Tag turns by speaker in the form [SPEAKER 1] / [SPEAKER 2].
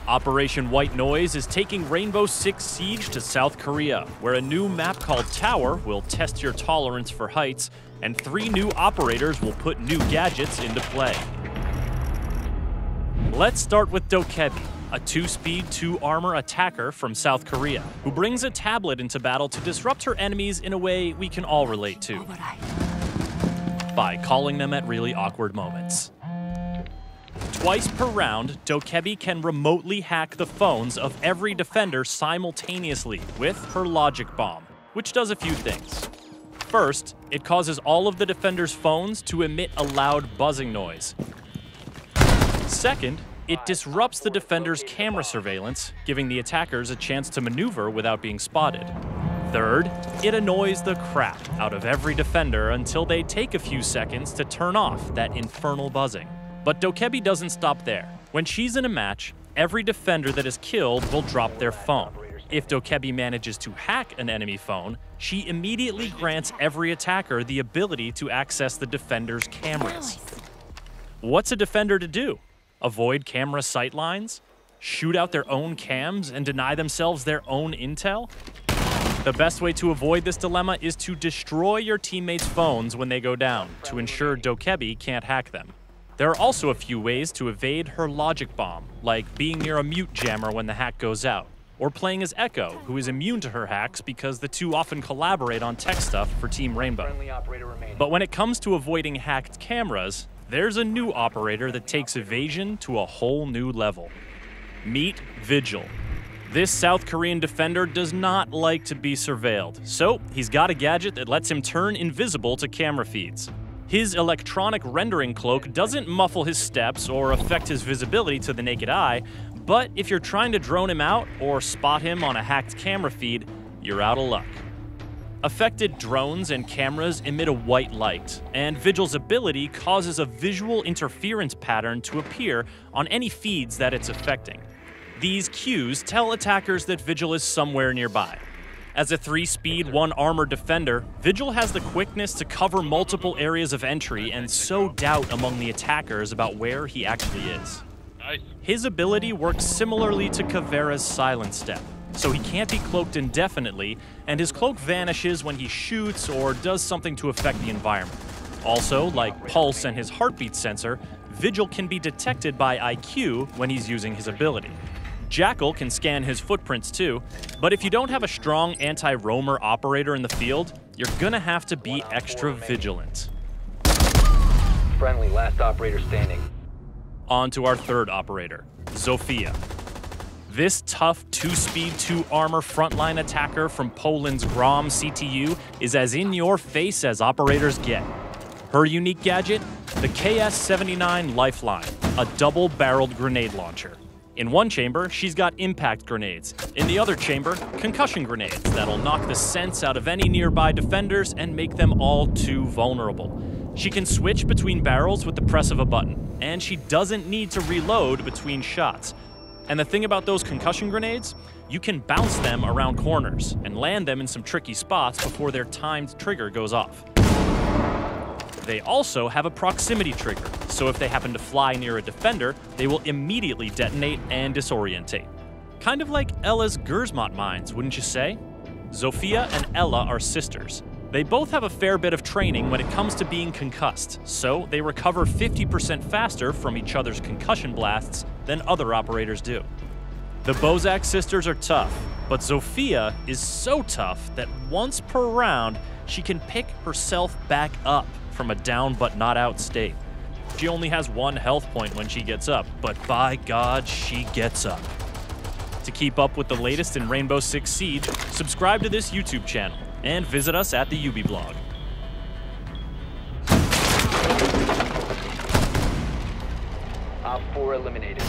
[SPEAKER 1] Operation White Noise is taking Rainbow Six Siege to South Korea, where a new map called Tower will test your tolerance for heights, and 3 new operators will put new gadgets into play. Let's start with Dokkaebi, a 2-speed, 2-armor attacker from South Korea, who brings a tablet into battle to disrupt her enemies in a way we can all relate to, by calling them at really awkward moments. Twice per round, Dokkaebi can remotely hack the phones of every defender simultaneously with her logic bomb, which does a few things. First, it causes all of the defenders' phones to emit a loud buzzing noise. Second, it disrupts the defender's camera surveillance, giving the attackers a chance to maneuver without being spotted. Third, it annoys the crap out of every defender until they take a few seconds to turn off that infernal buzzing. But Dokkaebi doesn't stop there. When she's in a match, every defender that is killed will drop their phone. If Dokkaebi manages to hack an enemy phone, she immediately grants every attacker the ability to access the defender's cameras. What's a defender to do? Avoid camera sightlines? Shoot out their own cams and deny themselves their own intel? The best way to avoid this dilemma is to destroy your teammates' phones when they go down, to ensure Dokkaebi can't hack them. There are also a few ways to evade her logic bomb, like being near a mute jammer when the hack goes out, or playing as Echo, who is immune to her hacks because the two often collaborate on tech stuff for Team Rainbow. But when it comes to avoiding hacked cameras, there's a new operator that takes evasion to a whole new level. Meet Vigil. This South Korean defender does not like to be surveilled, so he's got a gadget that lets him turn invisible to camera feeds. His electronic rendering cloak doesn't muffle his steps or affect his visibility to the naked eye, but if you're trying to drone him out or spot him on a hacked camera feed, you're out of luck. Affected drones and cameras emit a white light, and Vigil's ability causes a visual interference pattern to appear on any feeds that it's affecting. These cues tell attackers that Vigil is somewhere nearby. As a 3-speed, 1-armor defender, Vigil has the quickness to cover multiple areas of entry and sow doubt among the attackers about where he actually is. His ability works similarly to Caveira's silent step, so he can't be cloaked indefinitely, and his cloak vanishes when he shoots or does something to affect the environment. Also, like Pulse and his heartbeat sensor, Vigil can be detected by IQ when he's using his ability. Jackal can scan his footprints too, but if you don't have a strong anti-roamer operator in the field, you're gonna have to be extra vigilant.
[SPEAKER 2] Friendly, last operator standing.
[SPEAKER 1] On to our third operator, Zofia. This tough 2-speed, 2-armor frontline attacker from Poland's Grom CTU is as in-your-face as operators get. Her unique gadget? The KS-79 Lifeline, a double-barreled grenade launcher. In one chamber, she's got impact grenades. In the other chamber, concussion grenades that'll knock the sense out of any nearby defenders and make them all too vulnerable. She can switch between barrels with the press of a button, and she doesn't need to reload between shots. And the thing about those concussion grenades? You can bounce them around corners and land them in some tricky spots before their timed trigger goes off. They also have a proximity trigger, so if they happen to fly near a defender, they will immediately detonate and disorientate. Kind of like Ella's Gersmont mines, wouldn't you say? Zofia and Ella are sisters. They both have a fair bit of training when it comes to being concussed, so they recover 50% faster from each other's concussion blasts than other operators do. The Bozak sisters are tough, but Zofia is so tough that once per round, she can pick herself back up from a down but not out state. She only has 1 health point when she gets up, but by God, she gets up. To keep up with the latest in Rainbow Six Siege, subscribe to this YouTube channel and visit us at the UbiBlog.
[SPEAKER 2] Op 4 eliminated.